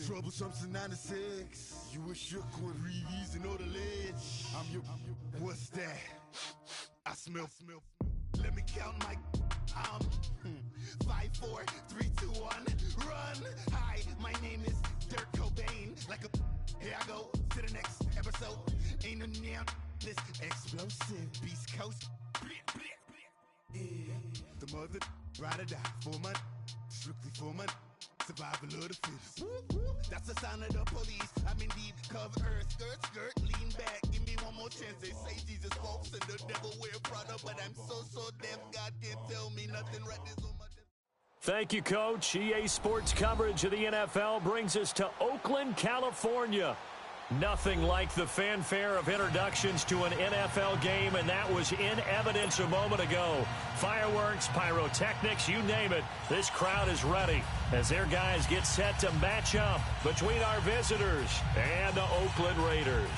Troublesome 96. You were shook with Reeves and all the ledge. I'm your. What's that? I smell. Let me count my. 5, 4, 3, 2, 1. Run. Hi, my name is Dirk Cobain. Like a. Here I go to the next episode. Ain't no damn this explosive Beast Coast. The mother ride or die for my. Strictly for my. Survival of the fittest. That's the sound of the police. I'm indeed cover earth, skirt, lean back. Give me one more chance. They say Jesus walks and the devil wear Prada, but I'm so deaf. God can't tell me nothing. Right this on my. Thank you, Coach. EA Sports coverage of the NFL brings us to Oakland, California. Nothing like the fanfare of introductions to an NFL game, and that was in evidence a moment ago. Fireworks, pyrotechnics, you name it. This crowd is ready as their guys get set to match up between our visitors and the Oakland Raiders.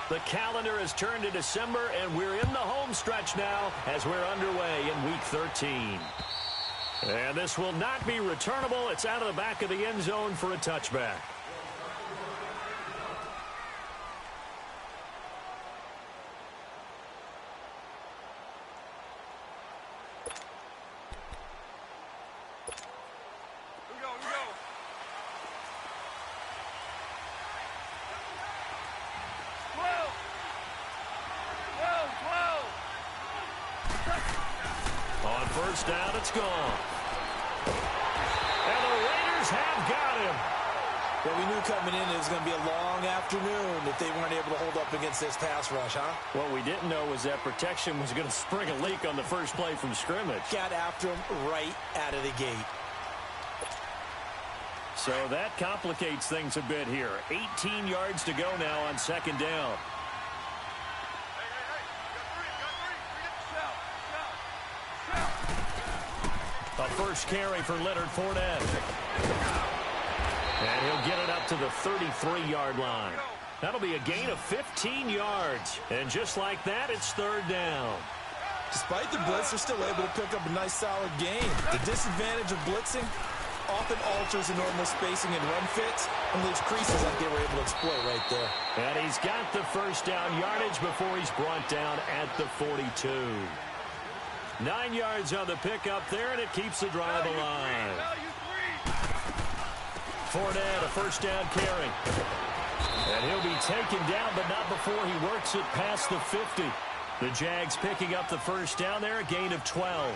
The calendar has turned to December, and we're in the home stretch now as we're underway in Week 13. And this will not be returnable. It's out of the back of the end zone for a touchback. First down, it's gone. And the Raiders have got him. Well, we knew coming in it was going to be a long afternoon if they weren't able to hold up against this pass rush, huh? What we didn't know was that protection was going to spring a leak on the first play from scrimmage. Got after him right out of the gate. So that complicates things a bit here. 18 yards to go now on second down. A first carry for Leonard Fournette. And he'll get it up to the 33-yard line. That'll be a gain of 15 yards. And just like that, it's third down. Despite the blitz, they're still able to pick up a nice, solid gain. The disadvantage of blitzing often alters the normal spacing and run fits and leaves creases like they were able to exploit right there. And he's got the first down yardage before he's brought down at the 42. 9 yards on the pickup there, and it keeps the drive alive. Fournette, a first down carry. And he'll be taken down, but not before he works it past the 50. The Jags picking up the first down there, a gain of 12.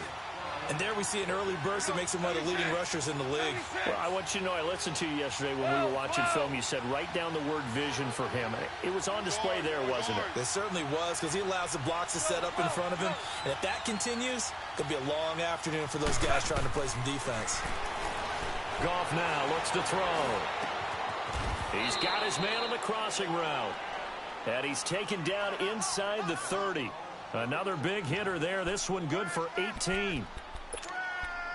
And there we see an early burst that makes him one of the leading rushers in the league. Well, I want you to know, I listened to you yesterday when we were watching film. You said write down the word vision for him. It was on display there, wasn't it? It certainly was, because he allows the blocks to set up in front of him. And if that continues, it'll be a long afternoon for those guys trying to play some defense. Goff now looks to throw. He's got his man on the crossing route. And he's taken down inside the 30. Another big hitter there. This one good for 18.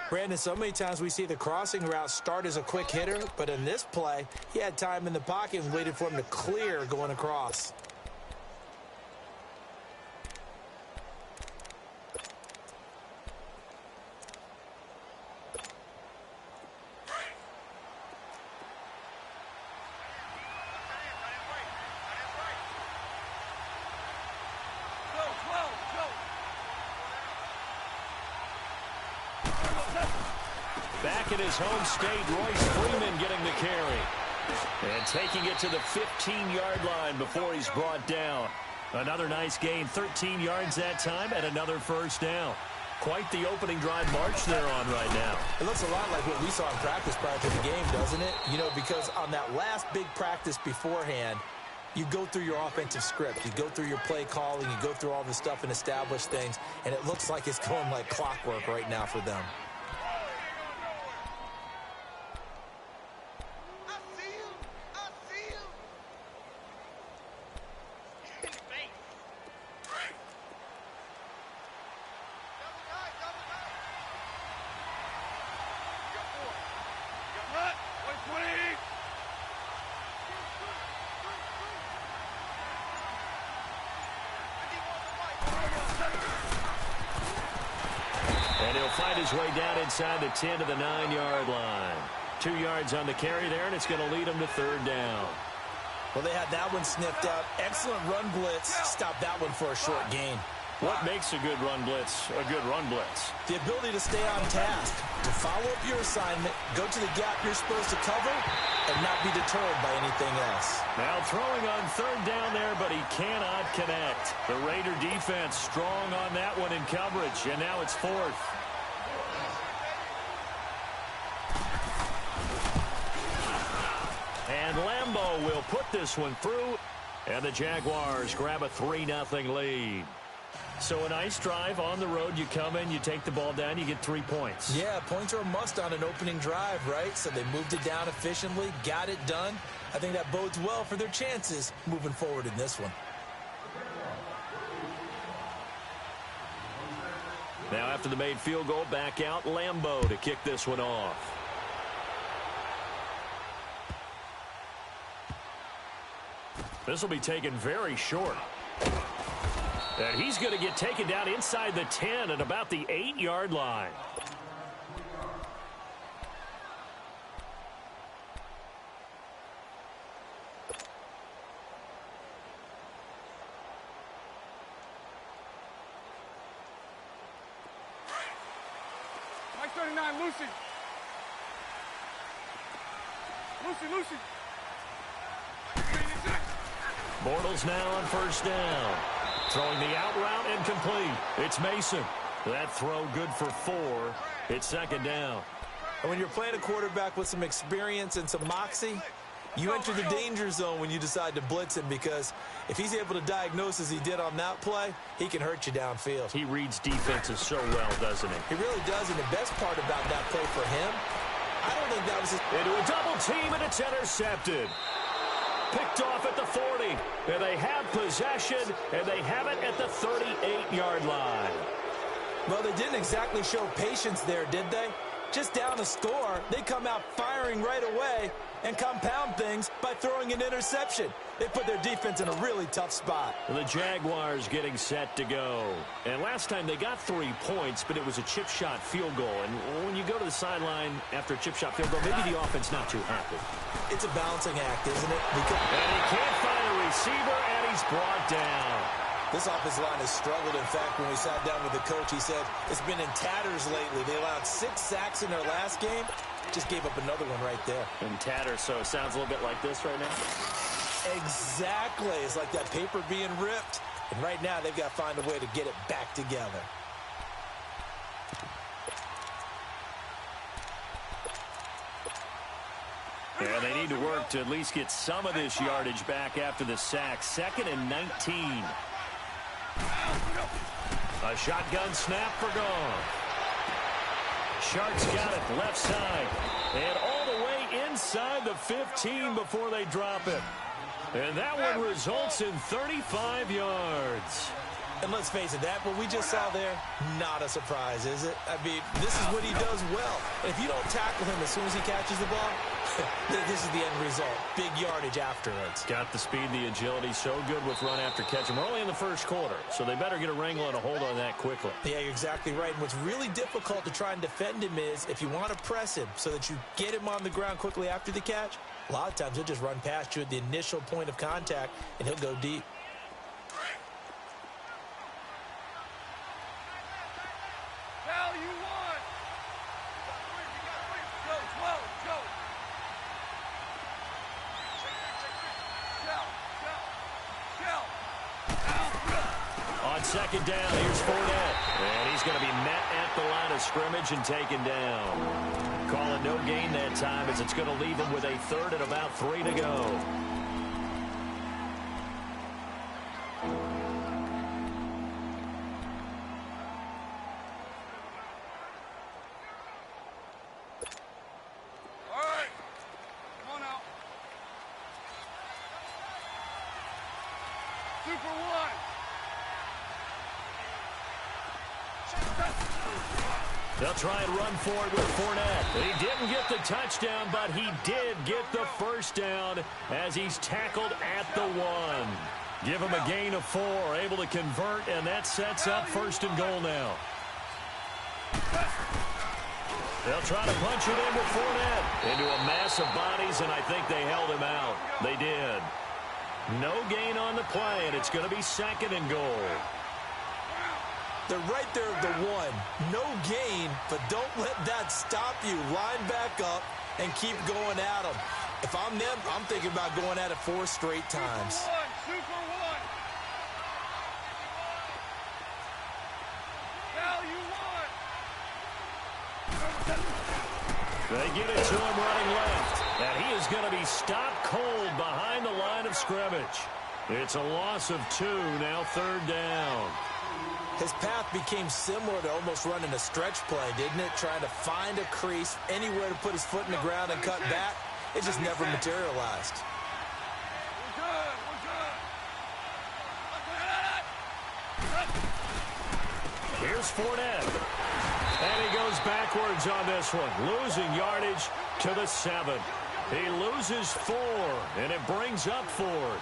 Brandon, so many times we see the crossing route start as a quick hitter, but in this play, he had time in the pocket and waited for him to clear going across. Back in his home state, Royce Freeman getting the carry. And taking it to the 15-yard line before he's brought down. Another nice gain, 13 yards that time, and another first down. Quite the opening drive march they're on right now. It looks a lot like what we saw in practice prior to the game, doesn't it? You know, because on that last big practice beforehand, you go through your offensive script. You go through your play calling. You go through all this stuff and establish things. And it looks like it's going like clockwork right now for them. he'll fight his way down inside the 10 to the 9-yard line. 2 yards on the carry there, and it's going to lead him to third down. Well, they had that one sniffed out. Excellent run blitz. Stop that one for a short gain. What makes a good run blitz a good run blitz? The ability to stay on task, to follow up your assignment, go to the gap you're supposed to cover, and not be deterred by anything else. Now throwing on third down there, but he cannot connect. The Raider defense strong on that one in coverage, and now it's fourth. And Lambeau will put this one through, and the Jaguars grab a 3-0 lead. So a nice drive on the road. You come in, you take the ball down, you get 3 points. Yeah, points are a must on an opening drive, right? So they moved it down efficiently, got it done. I think that bodes well for their chances moving forward in this one. Now after the made field goal, back out Lambeau to kick this one off. This will be taken very short. And he's going to get taken down inside the 10 at about the 8-yard line. Mike 39, Lucy. Lucy. Bortles now on first down. Throwing the out route incomplete. It's Mason. That throw good for 4. It's second down. And when you're playing a quarterback with some experience and some moxie, you enter the danger zone when you decide to blitz him, because if he's able to diagnose as he did on that play, he can hurt you downfield. He reads defenses so well, doesn't he? He really does, and the best part about that play for him, I don't think that was his... Into a double team, and it's intercepted. Picked off at the 40, and they have possession, and they have it at the 38-yard line. Well, they didn't exactly show patience there, did they? Just down a score, they come out firing right away and compound things by throwing an interception. They put their defense in a really tough spot. The Jaguars getting set to go. And last time they got 3 points, but it was a chip shot field goal. And when you go to the sideline after a chip shot field goal, maybe the offense not too happy. It's a balancing act, isn't it? And he can't find a receiver, and he's brought down. This offensive line has struggled. In fact, when we sat down with the coach, he said it's been in tatters lately. They allowed 6 sacks in their last game. Just gave up another one right there. In tatters, so it sounds a little bit like this right now. Exactly. It's like that paper being ripped. And right now, they've got to find a way to get it back together. And they need to work to at least get some of this yardage back after the sack. 2nd and 19. A shotgun snap for Goff. Sharks got it left side. And all the way inside the 15 before they drop it. And that one results in 35 yards. And let's face it, that what we just saw there, not a surprise, is it? I mean, this is what he does well. And if you don't tackle him as soon as he catches the ball, this is the end result. Big yardage afterwards. Got the speed, the agility, so good with run after catch. And we're only in the first quarter, so they better get a wrangle and a hold on that quickly. Yeah, you're exactly right. And what's really difficult to try and defend him is if you want to press him so that you get him on the ground quickly after the catch, a lot of times he'll just run past you at the initial point of contact, and he'll go deep. Second down, here's Fournette. And he's going to be met at the line of scrimmage and taken down. Calling no gain that time as it's going to leave him with a 3rd and about 3 to go. They'll try and run for it with Fournette. He didn't get the touchdown, but he did get the first down as he's tackled at the 1. Give him a gain of 4, able to convert, and that sets up 1st and goal now. They'll try to punch it in with Fournette into a mass of bodies, and I think they held him out. They did. No gain on the play, and it's going to be 2nd and goal. They're right there at the 1. No gain, but don't let that stop you. Line back up and keep going at them. If I'm them, I'm thinking about going at it 4 straight times. Super one. Value one. They get it to him running left. And he is going to be stopped cold behind the line of scrimmage. It's a loss of 2, now 3rd down. His path became similar to almost running a stretch play, didn't it? Trying to find a crease, anywhere to put his foot in the ground and cut back. It just never materialized. We're good. Here's Fournette. And he goes backwards on this one, losing yardage to the 7. He loses 4, and it brings up 4th.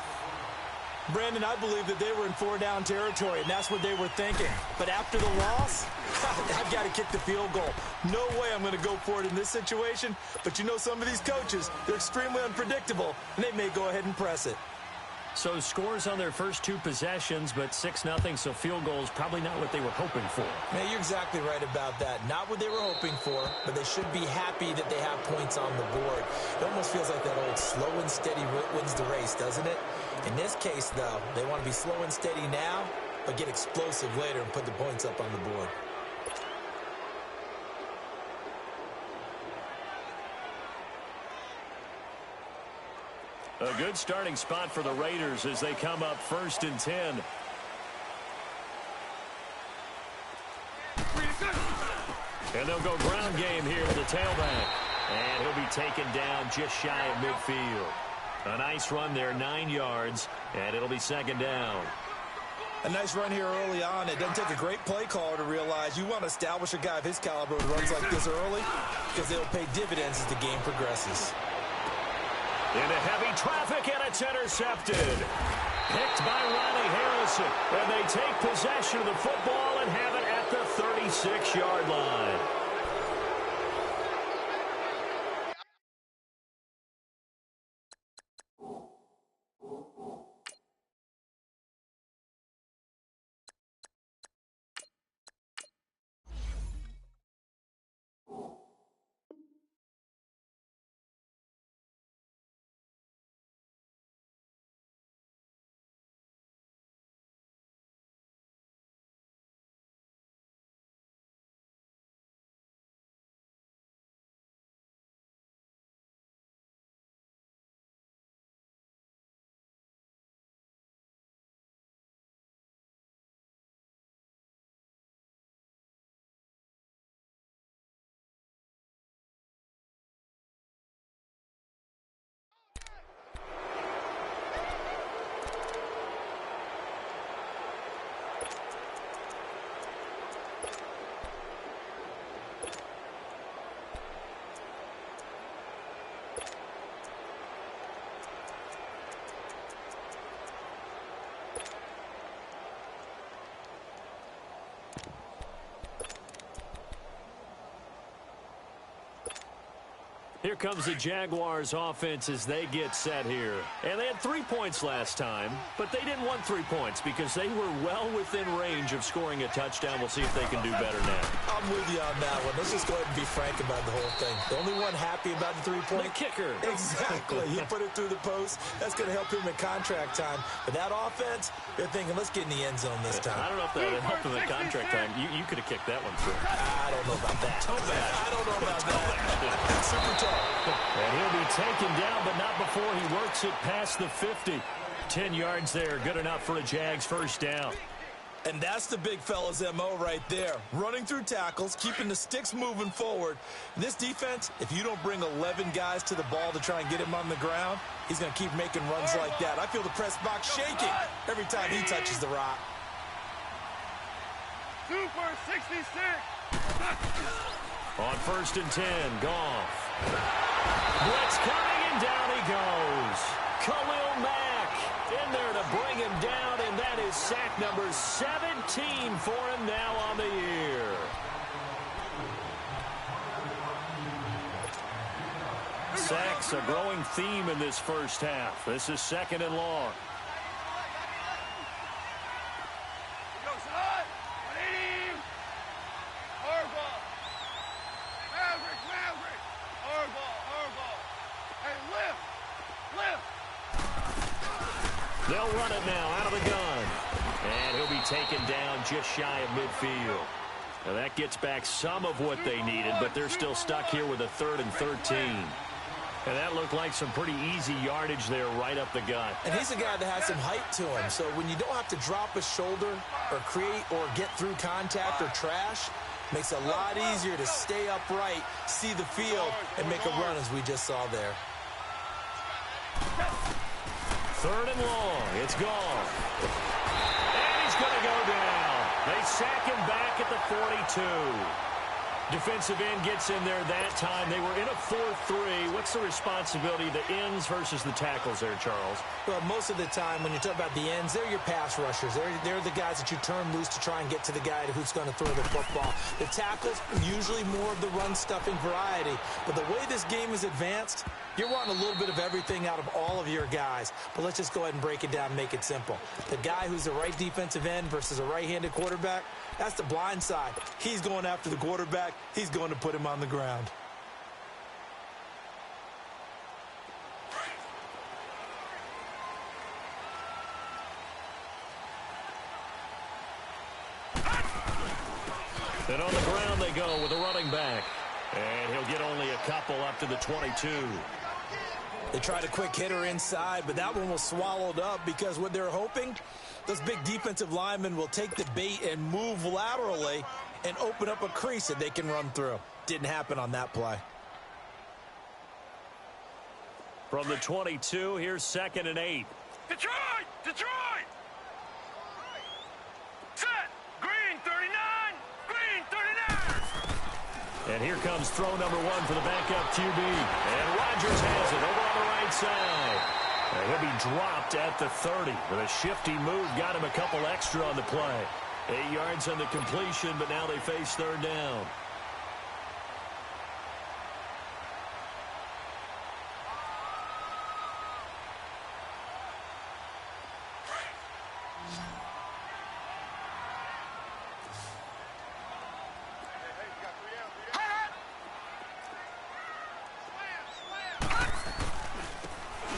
Brandon, I believe that they were in 4-down territory, and that's what they were thinking. But after the loss, I've got to kick the field goal. No way I'm going to go for it in this situation. But you know some of these coaches, they're extremely unpredictable, and they may go ahead and press it. So scores on their first 2 possessions, but 6-0, so field goals probably not what they were hoping for. Man, you're exactly right about that. Not what they were hoping for, but they should be happy that they have points on the board. It almost feels like that old slow and steady wins the race, doesn't it? In this case, though, they want to be slow and steady now, but get explosive later and put the points up on the board. A good starting spot for the Raiders as they come up 1st and 10. And they'll go ground game here with the tailback. And he'll be taken down just shy of midfield. A nice run there, 9 yards, and it'll be 2nd down. A nice run here early on. It doesn't take a great play caller to realize you want to establish a guy of his caliber who runs like this early because they'll pay dividends as the game progresses. Into heavy traffic, and it's intercepted. Picked by Ronnie Harrison. And they take possession of the football and have it at the 36-yard line. Here comes the Jaguars offense as they get set here. And they had 3 points last time, but they didn't want 3 points because they were well within range of scoring a touchdown. We'll see if they can do better now. I'm with you on that one. Let's just go ahead and be frank about the whole thing. The only one happy about the 3-point? The kicker. Exactly. He put it through the post. That's going to help him in contract time. But that offense, they're thinking, let's get in the end zone this time. I don't know if that would help him in contract time. You could have kicked that one through. I don't know about that. I don't know about that. Super tough. And he'll be taken down, but not before he works it past the 50. 10 yards there, good enough for a Jags first down. And that's the big fella's MO right there. Running through tackles, keeping the sticks moving forward. This defense, if you don't bring 11 guys to the ball to try and get him on the ground, he's going to keep making runs like that. I feel the press box shaking every time he touches the rock. Super 66. On 1st and 10, Goff. Blitz coming, and down he goes. Khalil Mack in there to bring him down, and that is sack number 17 for him now on the year. Sacks, a growing theme in this first half. This is 2nd and long. Go, son. Leave. Hard ball. Maverick. Hard ball. Hey, lift. They'll run it now out of the gun. And he'll be taken down just shy of midfield. Now that gets back some of what they needed, but they're still stuck here with a 3rd and 13. And that looked like some pretty easy yardage there right up the gut. And he's a guy that has some height to him. So when you don't have to drop a shoulder or create or get through contact or trash, makes it a lot easier to stay upright, see the field, and make a run as we just saw there. 3rd and long. It's gone. And he's going to go down. They sack him back at the 42. Defensive end gets in there that time. They were in a 4-3. What's the responsibility of the ends versus the tackles there, Charles? Well, most of the time when you talk about the ends, they're your pass rushers. They're the guys that you turn loose to try and get to the guy who's going to throw the football. The tackles, usually more of the run-stuffing variety. But the way this game is advanced, you're wanting a little bit of everything out of all of your guys. But let's just go ahead and break it down and make it simple. The guy who's the right defensive end versus a right-handed quarterback, that's the blind side. He's going after the quarterback. He's going to put him on the ground. And on the ground they go with a running back. And he'll get only a couple up to the 22. They tried a quick hitter inside, but that one was swallowed up because what they're hoping, those big defensive linemen will take the bait and move laterally and open up a crease that they can run through. Didn't happen on that play. From the 22, here's 2nd and 8. Detroit! Set! Green 39! Green 39! And here comes throw number 1 for the backup QB. And Rodgers has it over on the right side. And he'll be dropped at the 30. With a shifty move, got him a couple extra on the play. 8 yards on the completion, but now they face 3rd down.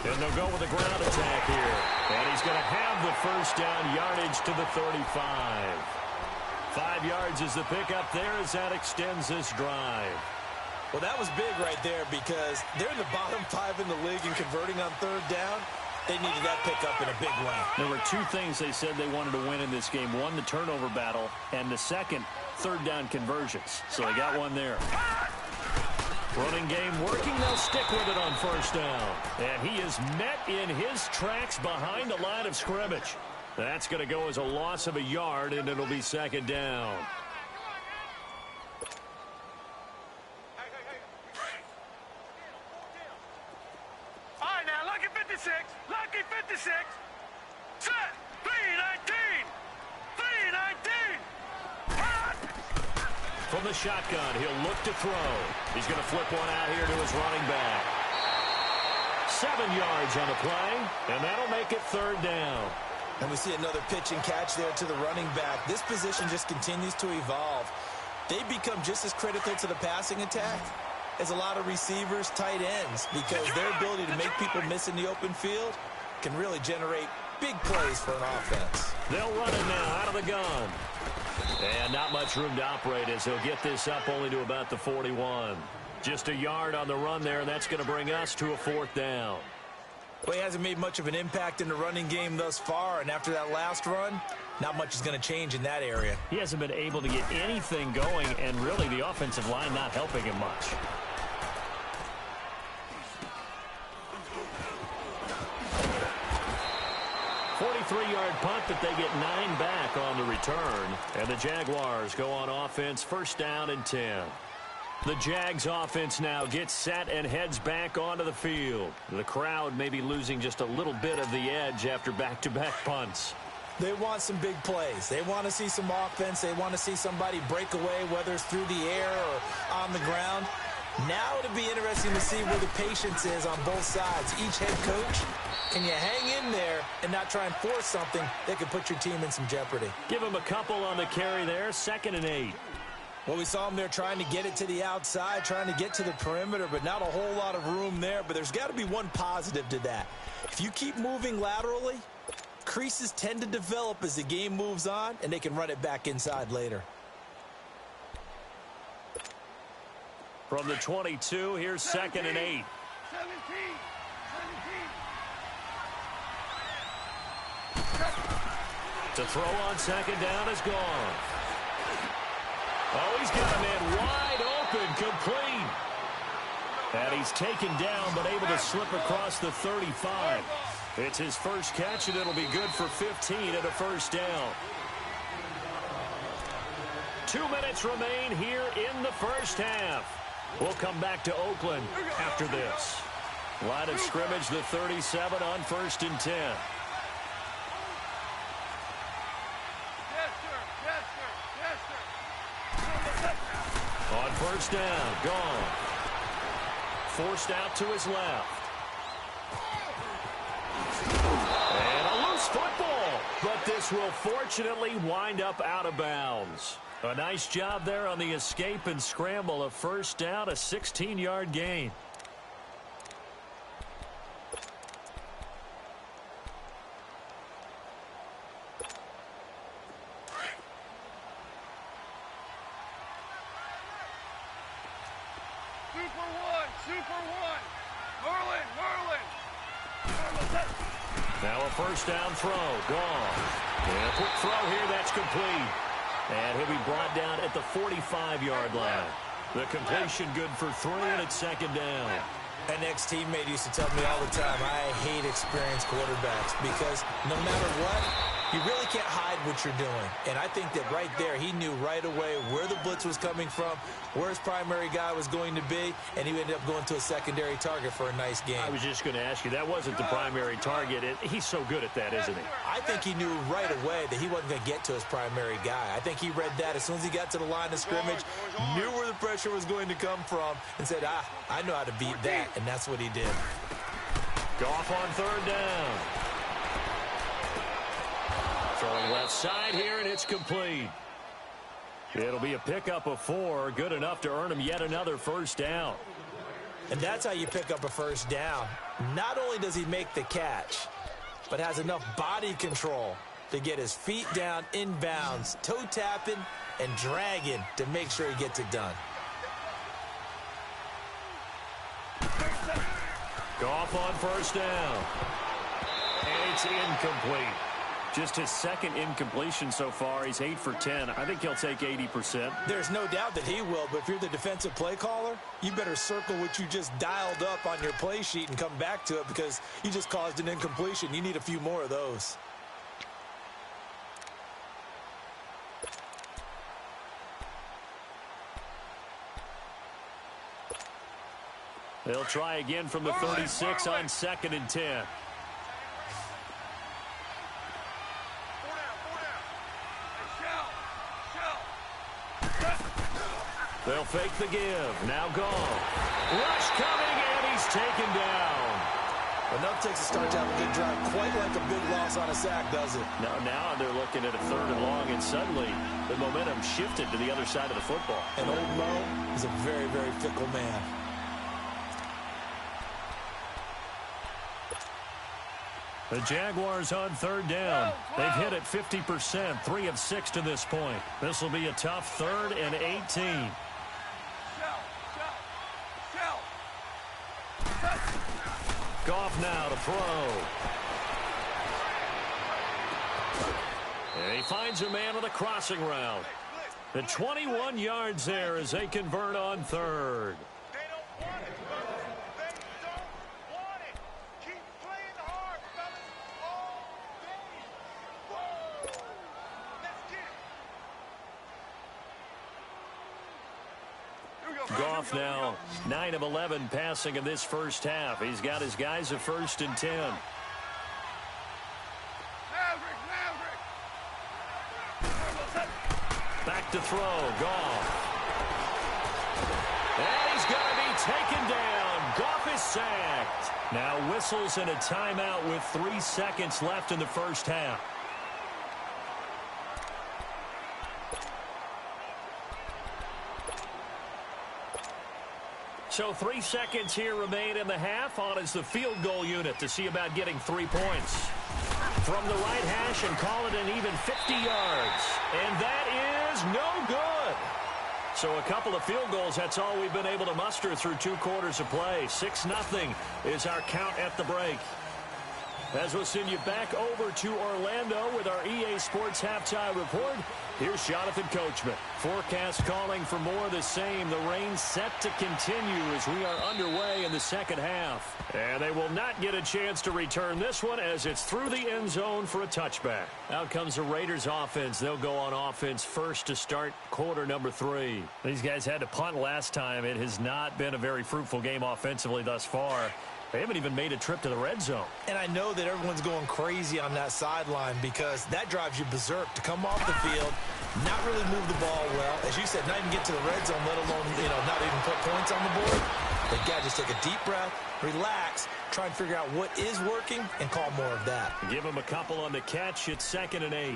And they'll go with a ground attack here. And he's going to have the 1st down, yardage to the 35. 5 yards is the pickup there as that extends this drive. Well, that was big right there because they're in the bottom 5 in the league and converting on 3rd down. They needed that pickup in a big way. There were 2 things they said they wanted to win in this game. One, the turnover battle, and the second, 3rd down conversions. So they got one there. Running game working. They'll stick with it on 1st down. And he is met in his tracks behind the line of scrimmage. That's going to go as a loss of a yard, and it'll be 2nd down. All right, now, lucky 56. Lucky 56. Set! 319! 319! From the shotgun, he'll look to throw. He's going to flip one out here to his running back. 7 yards on the play, and that'll make it 3rd down. And we see another pitch and catch there to the running back. This position just continues to evolve. They become just as critical to the passing attack as a lot of receivers, tight ends, because their ability to make people miss in the open field can really generate big plays for an offense. They'll run it now out of the gun. And not much room to operate as he'll get this up only to about the 41. Just a yard on the run there, and that's going to bring us to a 4th down. Well, he hasn't made much of an impact in the running game thus far, and after that last run, not much is going to change in that area. He hasn't been able to get anything going, and really the offensive line not helping him much. Three-yard punt, but they get 9 back on the return. And the Jaguars go on offense, 1st down and 10. The Jags offense now gets set and heads back onto the field. The crowd may be losing just a little bit of the edge after back-to-back punts. They want some big plays. They want to see some offense. They want to see somebody break away, whether it's through the air or on the ground. Now it'll be interesting to see where the patience is on both sides. Each head coach, can you hang in there and not try and force something that could put your team in some jeopardy? Give him a couple on the carry there, 2nd and 8. Well, we saw him there trying to get it to the outside, trying to get to the perimeter, but not a whole lot of room there. But there's got to be one positive to that. If you keep moving laterally, creases tend to develop as the game moves on, and they can run it back inside later. From the 22, here's 2nd and 8. 17. To throw on 2nd down is gone. Oh, he's got a man wide open, complete. And he's taken down, but able to slip across the 35. It's his first catch, and it'll be good for 15 and a first down. 2 minutes remain here in the first half. We'll come back to Oakland after this. Line of scrimmage, the 37 on 1st and 10. Yes, sir. Yes, sir. Yes, sir. On 1st down, gone. Forced out to his left. And a loose football. But this will fortunately wind up out of bounds. A nice job there on the escape and scramble. A first down, a 16-yard gain. Super one. Merlin. Now a first down throw, gone. And a quick throw here, that's complete. And he'll be brought down at the 45-yard line. The completion good for 3, and it's 2nd down. An ex-teammate used to tell me all the time, I hate experienced quarterbacks because no matter what, you really can't hide what you're doing. And I think that right there, he knew right away where the blitz was coming from, where his primary guy was going to be, and he ended up going to a secondary target for a nice game. I was just going to ask you, that wasn't the primary target. He's so good at that, isn't he? I think he knew right away that he wasn't going to get to his primary guy. I think he read that as soon as he got to the line of scrimmage, knew where the pressure was going to come from, and said, I know how to beat that, and that's what he did. Goff on 3rd down. Throwing left side here, and it's complete. It'll be a pickup of 4, good enough to earn him yet another first down. And that's how you pick up a first down. Not only does he make the catch, but has enough body control to get his feet down inbounds, toe tapping and dragging to make sure he gets it done. Goff on first down. And it's incomplete. Just his 2nd incompletion so far. He's 8 for 10. I think he'll take 80%. There's no doubt that he will, but if you're the defensive play caller, you better circle what you just dialed up on your play sheet and come back to it because you just caused an incompletion. You need a few more of those. They'll try again from the 36 on 2nd and 10. They'll fake the give. Now gone. Rush coming, and he's taken down. Enough takes a start to have a good drive. Quite like a big loss on a sack, does it? Now they're looking at a 3rd and long, and suddenly the momentum shifted to the other side of the football. And old Mo is a very, very fickle man. The Jaguars on 3rd down. They've hit it 50%, 3 of 6 to this point. This will be a tough 3rd and 18. Goff now to throw. And he finds a man on the crossing route. The 21 yards there as they convert on 3rd. Goff now 9 of 11 passing in this first half. He's got his guys at 1st and 10. Back to throw, Goff. And he's going to be taken down. Goff is sacked. Now whistles and a timeout with 3 seconds left in the first half. So 3 seconds here remain in the half. On is the field goal unit to see about getting 3 points. From the right hash and call it an even 50 yards. And that is no good. So a couple of field goals, that's all we've been able to muster through 2 quarters of play. 6-0 is our count at the break. As we'll send you back over to Orlando with our EA Sports Halftime Report, here's Jonathan Coachman. Forecast calling for more of the same. The rain set to continue as we are underway in the second half. And they will not get a chance to return this one as it's through the end zone for a touchback. Out comes the Raiders offense. They'll go on offense first to start quarter number 3. These guys had to punt last time. It has not been a very fruitful game offensively thus far. They haven't even made a trip to the red zone. And I know that everyone's going crazy on that sideline because that drives you berserk to come off the field, not really move the ball well. As you said, not even get to the red zone, let alone, not even put points on the board. They've got to just take a deep breath, relax, try and figure out what is working, and call more of that. Give them a couple on the catch. It's 2nd and 8.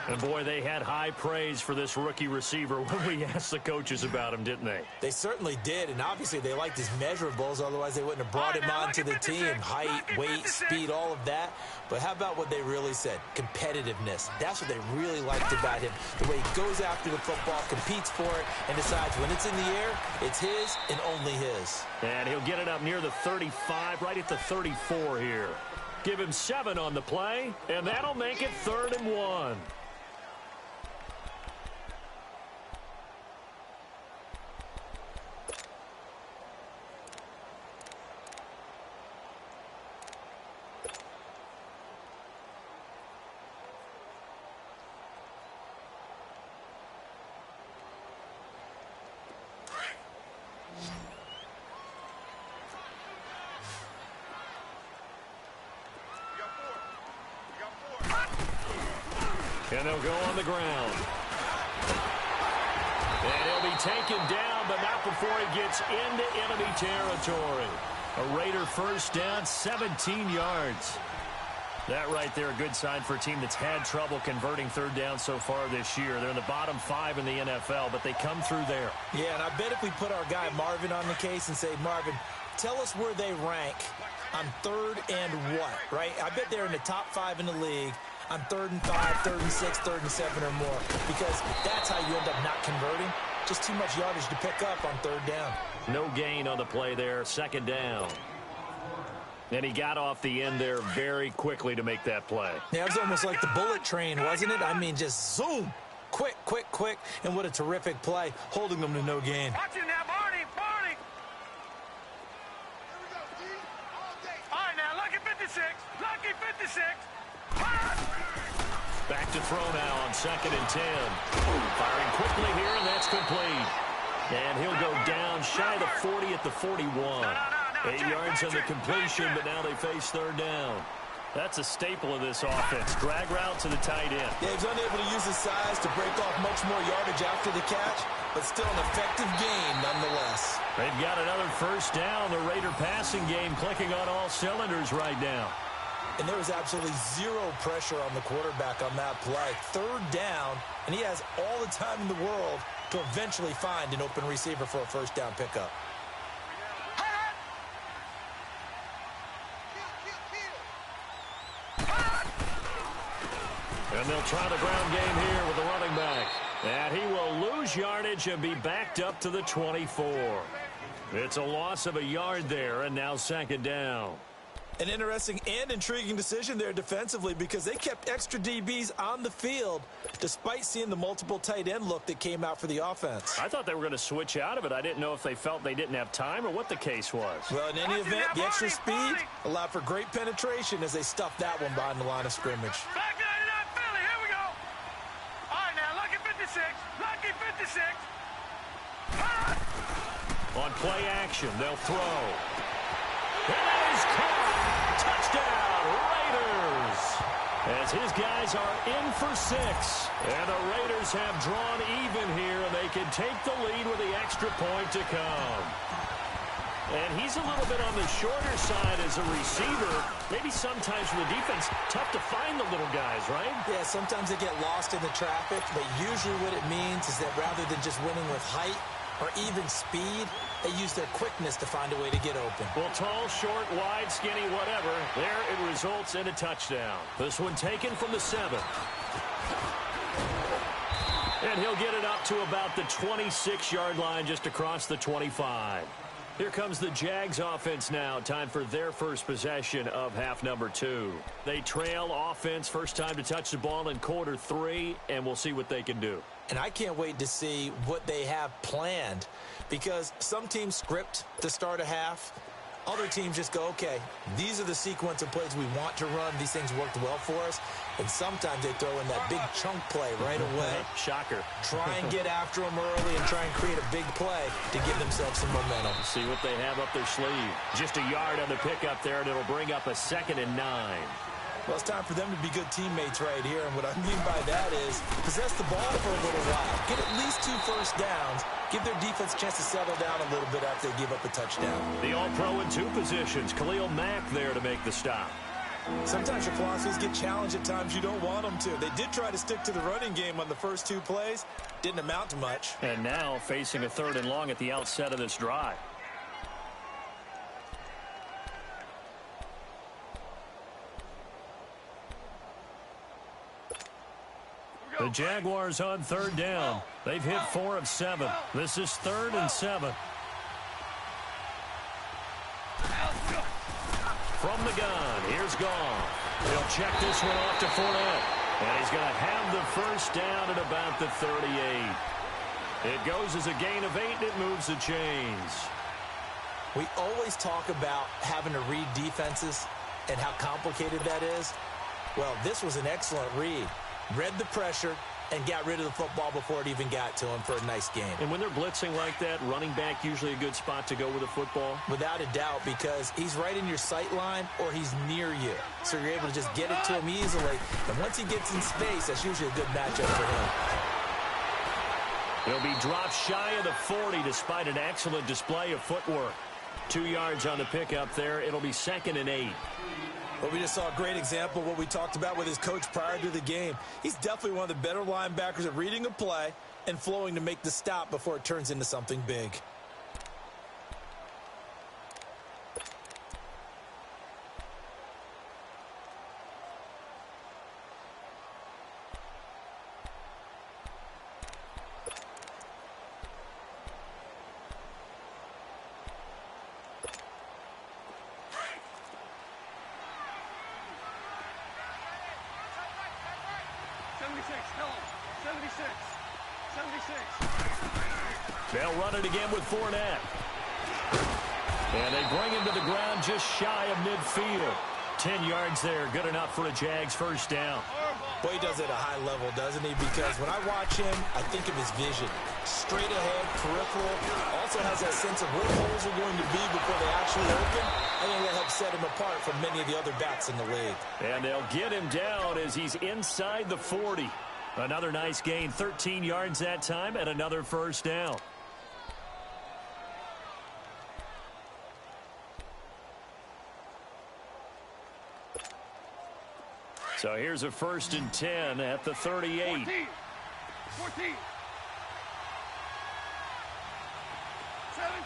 And, boy, they had high praise for this rookie receiver when we asked the coaches about him, didn't they? They certainly did, and obviously they liked his measurables. Otherwise, they wouldn't have brought him onto the team. Height, weight, speed, all of that. But how about what they really said? Competitiveness. That's what they really liked about him. The way he goes after the football, competes for it, and decides when it's in the air, it's his and only his. And he'll get it up near the 35, right at the 34 here. Give him 7 on the play, and that'll make it 3rd and 1. And they'll go on the ground. And he'll be taken down, but not before he gets into enemy territory. A Raider first down, 17 yards. That right there, a good sign for a team that's had trouble converting 3rd down so far this year. They're in the bottom 5 in the NFL, but they come through there. Yeah, and I bet if we put our guy Marvin on the case and say, Marvin, tell us where they rank on 3rd and what, right? I bet they're in the top 5 in the league on 3rd and 5, 3rd and 6, 3rd and 7 or more, because that's how you end up not converting. Just too much yardage to pick up on 3rd down. No gain on the play there, 2nd down. And he got off the end there very quickly to make that play. Yeah, it was almost like the bullet train, wasn't it? I mean, just zoom. Quick, quick, quick. And what a terrific play, holding them to no gain. Watch him now, Barney, Barney. All right, now, lucky 56. Lucky 56. Back to throw now on 2nd and 10. Firing quickly here, and that's complete. And he'll go down shy of the 40 at the 41. 8 yards on the completion, but now they face 3rd down. That's a staple of this offense. Drag route to the tight end. Yeah, he's unable to use his size to break off much more yardage after the catch, but still an effective gain nonetheless. They've got another first down. The Raider passing game clicking on all cylinders right now. And there was absolutely zero pressure on the quarterback on that play. 3rd down, and he has all the time in the world to eventually find an open receiver for a first down pickup. And they'll try the ground game here with the running back. And he will lose yardage and be backed up to the 24. It's a loss of a yard there, and now 2nd down. An interesting and intriguing decision there defensively because they kept extra DBs on the field despite seeing the multiple tight end look that came out for the offense. I thought they were going to switch out of it. I didn't know if they felt they didn't have time or what the case was. Well, in any event, the extra speed allowed for great penetration as they stuffed that one behind the line of scrimmage. Back 99 Philly, here we go. All right, now, lucky 56. Lucky 56. On play action, they'll throw. And that is caught. Touchdown, Raiders. As his guys are in for 6. And the Raiders have drawn even here, and they can take the lead with the extra point to come. And he's a little bit on the shorter side as a receiver. Maybe sometimes for the defense, tough to find the little guys, right? Yeah, sometimes they get lost in the traffic, but usually what it means is that rather than just winning with height or even speed, they use their quickness to find a way to get open. Well, tall, short, wide, skinny, whatever. There it results in a touchdown. This one taken from the 7. And he'll get it up to about the 26-yard line just across the 25. Here comes the Jags offense now. Time for their first possession of half number 2. They trail offense, first time to touch the ball in quarter 3, and we'll see what they can do. And I can't wait to see what they have planned, because some teams script to start a half. Other teams just go, okay, these are the sequence of plays we want to run. These things worked well for us. And sometimes they throw in that big chunk play right away. Shocker. Try and get after them early and try and create a big play to give themselves some momentum. See what they have up their sleeve. Just a yard on the pickup there, and it'll bring up a 2nd and 9. Well, it's time for them to be good teammates right here. And what I mean by that is possess the ball for a little while. Get at least 2 first downs. Give their defense a chance to settle down a little bit after they give up a touchdown. The All-Pro in 2 positions. Khalil Mack there to make the stop. Sometimes your philosophies get challenged at times you don't want them to. They did try to stick to the running game on the first 2 plays. Didn't amount to much. And now facing a 3rd and long at the outset of this drive. The Jaguars on 3rd down. They've hit 4 of 7. This is 3rd and 7. From the gun, here's Goff. He'll check this one off to Fournette. And he's going to have the first down at about the 38. It goes as a gain of 8, and it moves the chains. We always talk about having to read defenses and how complicated that is. Well, this was an excellent read. Read the pressure and got rid of the football before it even got to him for a nice game. And when they're blitzing like that, running back usually a good spot to go with a football? Without a doubt, because he's right in your sight line or he's near you. So you're able to just get it to him easily. And once he gets in space, that's usually a good matchup for him. He'll be dropped shy of the 40 despite an excellent display of footwork. 2 yards on the pickup there. It'll be 2nd and 8. Well, we just saw a great example of what we talked about with his coach prior to the game. He's definitely one of the better linebackers at reading a play and flowing to make the stop before it turns into something big. They'll run it again with Fournette. And they bring him to the ground just shy of midfield. 10 yards there, good enough for a Jags first down. Boy, he does it at a high level, doesn't he? Because when I watch him, I think of his vision. Straight ahead, peripheral. Also has that sense of where holes are going to be before they actually open. I think that helps set him apart from many of the other backs in the league. And they'll get him down as he's inside the 40. Another nice gain, 13 yards that time, and another first down. So here's a 1st and 10 at the 38. 14. 14. 17.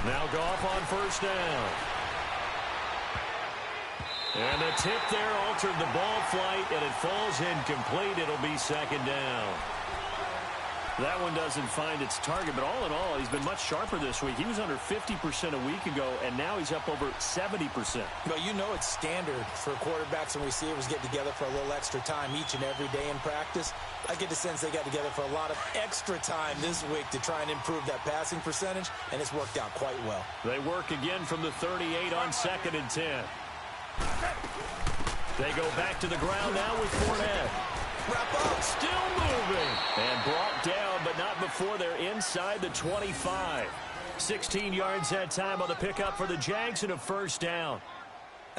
17. Now Goff on first down. And the tip there altered the ball flight, and it falls incomplete. It'll be 2nd down. That one doesn't find its target, but all in all, he's been much sharper this week. He was under 50% a week ago, and now he's up over 70%. Well, you know it's standard for quarterbacks and receivers get together for a little extra time each and every day in practice. I get the sense they got together for a lot of extra time this week to try and improve that passing percentage, and it's worked out quite well. They work again from the 38 on 2nd and 10. They go back to the ground now with Fournette. Wrap up. Still moving. And brought down, but not before they're inside the 25. 16 yards that time on the pickup for the Jags and a first down.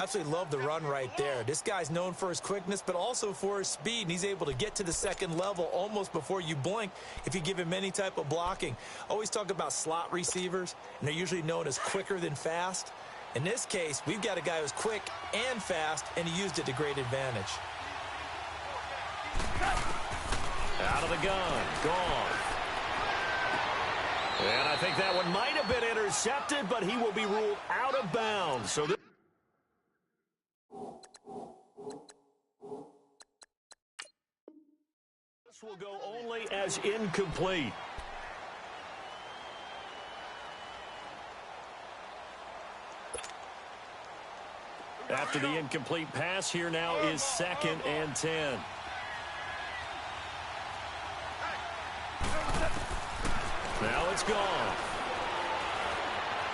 Absolutely love the run right there. This guy's known for his quickness, but also for his speed, and he's able to get to the second level almost before you blink if you give him any type of blocking. Always talk about slot receivers, and they're usually known as quicker than fast. In this case, we've got a guy who's quick and fast, and he used it to great advantage. Out of the gun, gone. And I think that one might have been intercepted, but he will be ruled out of bounds. So this will go only as incomplete. After the incomplete pass, here now is 2nd and 10. Now it's gone.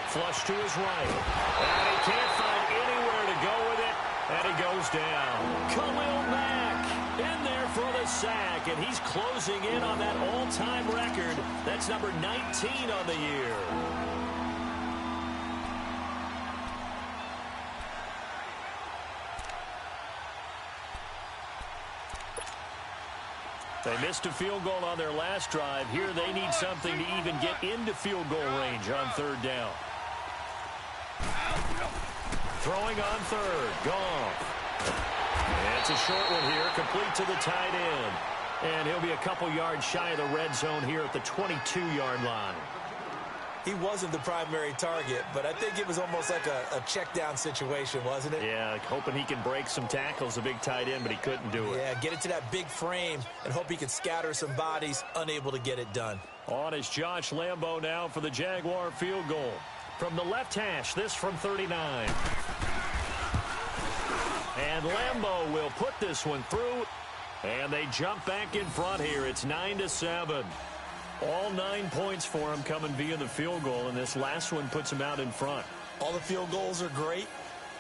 Flush to his right. And he can't find anywhere to go with it. And he goes down. Khalil Mack in there for the sack. And he's closing in on that all-time record. That's number 19 on the year. They missed a field goal on their last drive. Here they need something to even get into field goal range on 3rd down. Throwing on 3rd. Gone. And it's a short one here, complete to the tight end. And he'll be a couple yards shy of the red zone here at the 22-yard line. He wasn't the primary target, but I think it was almost like a check-down situation, wasn't it? Yeah, hoping he can break some tackles, a big tight end, but he couldn't do it. Yeah, get it to that big frame and hope he can scatter some bodies, unable to get it done. On is Josh Lambo now for the Jaguar field goal. From the left hash, this from 39. And Lambo will put this one through, and they jump back in front here. It's 9-7. All 9 points for him coming via the field goal, and this last one puts him out in front. All the field goals are great,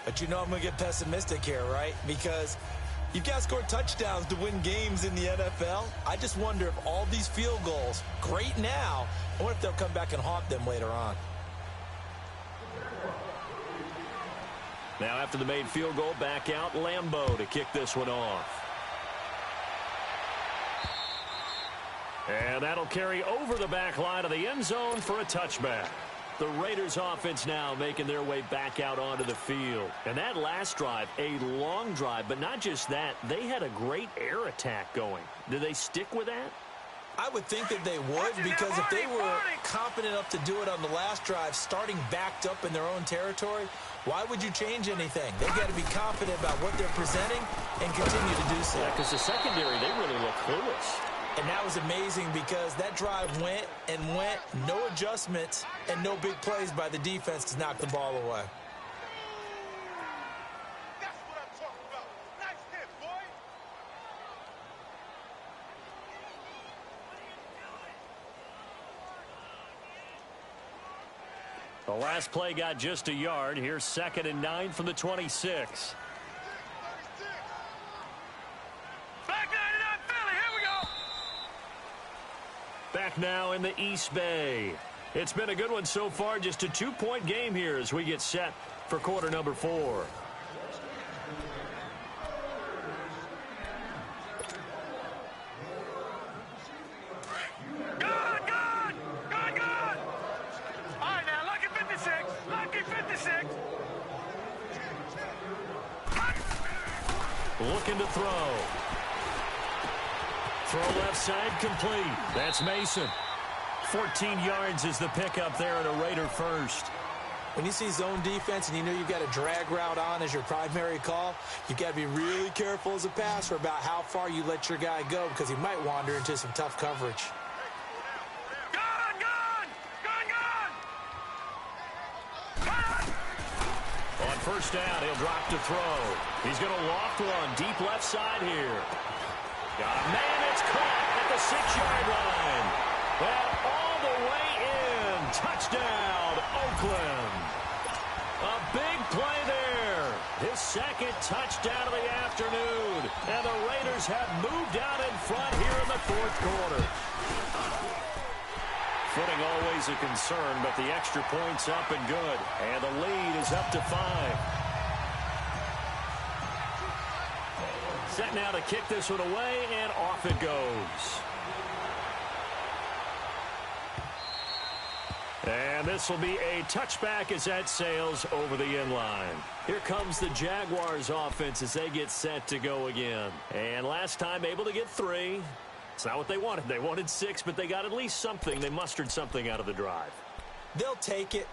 but you know I'm going to get pessimistic here, right? Because you've got to score touchdowns to win games in the NFL. I just wonder if all these field goals, great now, I wonder if they'll come back and haunt them later on. Now after the made field goal, back out Lambo to kick this one off. And that'll carry over the back line of the end zone for a touchback. The Raiders offense now making their way back out onto the field. And that last drive, a long drive, but not just that, they had a great air attack going. Do they stick with that? I would think that they would, because if they were confident enough to do it on the last drive, starting backed up in their own territory, why would you change anything? They've got to be confident about what they're presenting and continue to do so. Yeah, because the secondary, they really look clueless. And that was amazing because that drive went and went, no adjustments, and no big plays by the defense to knock the ball away. That's what I'm talking about. Nice hit, boy. The last play got just a yard. Here's 2nd and 9 from the 26. Back now in the East Bay. It's been a good one so far. Just a 2-point game here as we get set for quarter number 4. Looking to throw. Throw left side complete. That's Mason. 14 yards is the pickup there at a Raider first. When you see zone defense and you know you've got a drag route on as your primary call, you've got to be really careful as a passer about how far you let your guy go because he might wander into some tough coverage. On first down, he'll drop to throw. He's going to loft one deep left side here. Got a man, it's caught at the 6-yard line. And all the way in. Touchdown, Oakland. A big play there. His 2nd touchdown of the afternoon. And the Raiders have moved out in front here in the 4th quarter. Footing always a concern, but the extra point's up and good. And the lead is up to 5. Set now to kick this one away, and off it goes. And this will be a touchback as that sails over the end line. Here comes the Jaguars offense as they get set to go again. And last time able to get 3. It's not what they wanted. They wanted 6, but they got at least something. They mustered something out of the drive. They'll take it.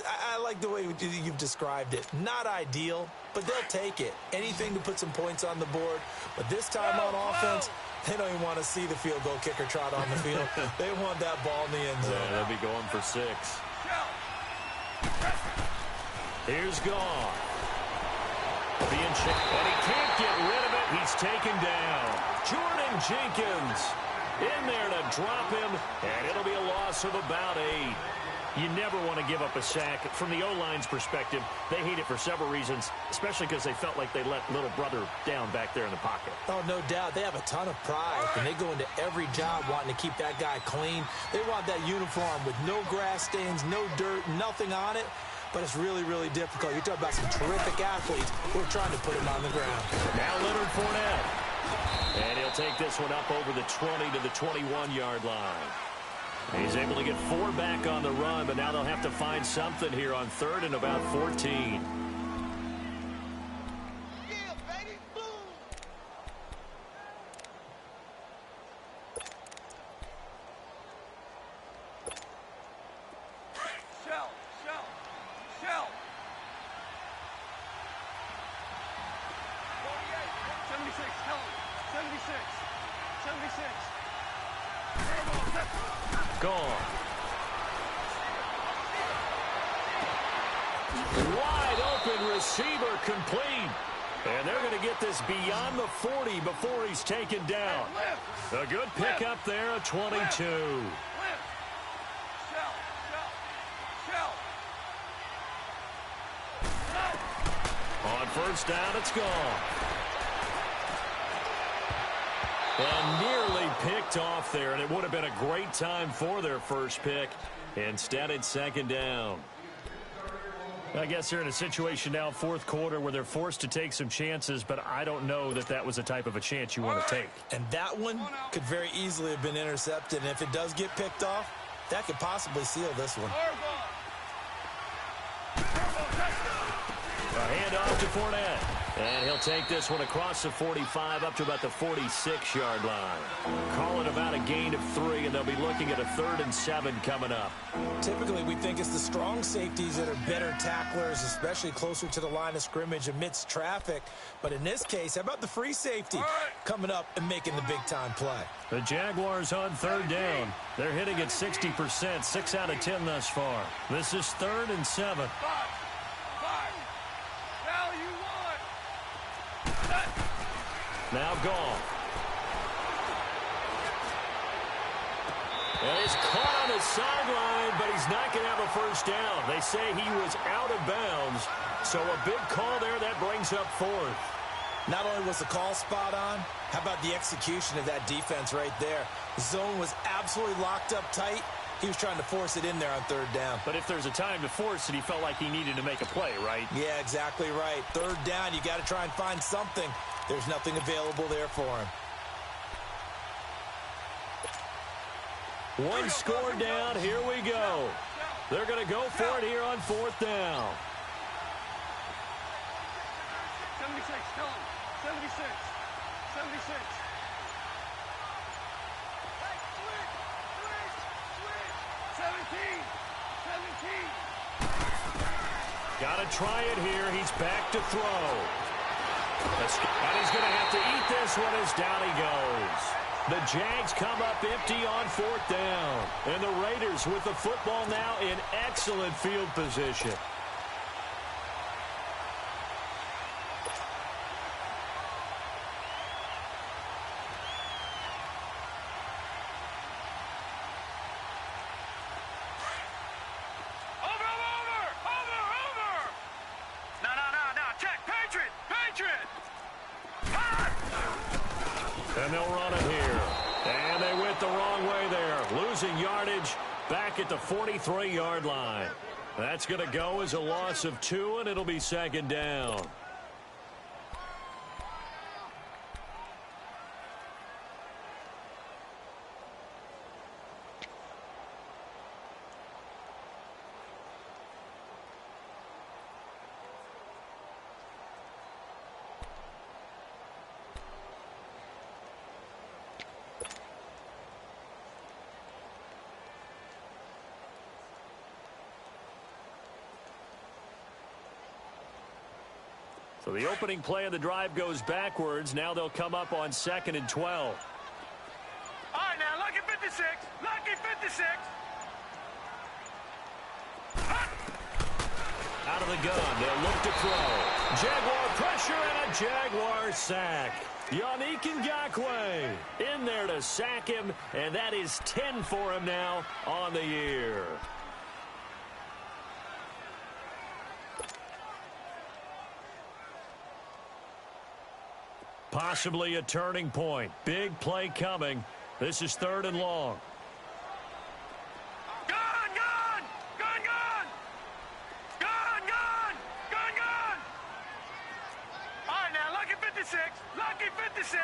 I like the way you've described it. Not ideal, but they'll take it. Anything to put some points on the board. But this time on offense, they don't even want to see the field goal kicker trot on the field. They want that ball in the end zone. Yeah, they'll be going for 6. Here's Goff. Being checked, and he can't get rid of it. He's taken down. Jordan Jenkins in there to drop him, and it'll be a loss of about 8. You never want to give up a sack. From the O-line's perspective, they hate it for several reasons, especially because they felt like they let little brother down back there in the pocket. Oh, no doubt. They have a ton of pride, and they go into every job wanting to keep that guy clean. They want that uniform with no grass stains, no dirt, nothing on it. But it's really, really difficult. You're talking about some terrific athletes who are trying to put him on the ground. Now Leonard Fournette. And he'll take this one up over the 20 to the 21-yard line. He's able to get 4 back on the run, but now they'll have to find something here on 3rd and about 14. Gone. Wide open receiver complete. And they're going to get this beyond the 40 before he's taken down. A good pickup there, a 22. On first down, it's gone. And nearly picked off there, and it would have been a great time for their first pick. Instead, it's 2nd down. I guess they're in a situation now, 4th quarter, where they're forced to take some chances, but I don't know that that was the type of a chance you want to take. And that one could very easily have been intercepted, and if it does get picked off, that could possibly seal this one. A handoff to Fournette. And he'll take this one across the 45 up to about the 46-yard line. Call it about a gain of 3, and they'll be looking at a 3rd and 7 coming up. Typically, we think it's the strong safeties that are better tacklers, especially closer to the line of scrimmage amidst traffic. But in this case, how about the free safety coming up and making the big-time play? The Jaguars on 3rd down. They're hitting at 60%, 6 out of 10 thus far. This is 3rd and 7. Now Goff. And he's caught on the sideline, but he's not going to have a first down. They say he was out of bounds, so a big call there that brings up 4th. Not only was the call spot on, how about the execution of that defense right there? The zone was absolutely locked up tight. He was trying to force it in there on 3rd down. But if there's a time to force it, he felt like he needed to make a play, right? Yeah, exactly right. 3rd down, you got to try and find something. There's nothing available there for him. One score down. Here we go. They're going to go for it here on 4th down. 76, tell him. 76. 76. Hey, switch. 17. Got to try it here. He's back to throw. And he's going to have to eat this one as down he goes. The Jags come up empty on 4th down. And the Raiders with the football now in excellent field position. And they'll run it here. And they went the wrong way there. Losing yardage back at the 43-yard line. That's going to go as a loss of 2, and it'll be 2nd down. So the opening play of the drive goes backwards. Now they'll come up on 2nd and 12. All right, now, lucky 56. Lucky 56. Out of the gun, they'll look to throw. Jaguar pressure and a Jaguar sack. Yannick Ngakoue in there to sack him, and that is 10 for him now on the year. Possibly a turning point. Big play coming. This is 3rd and long. Gun, gun! Gun, gun! Gun, gun! Gun, gun! All right, now, lucky 56. Lucky 56.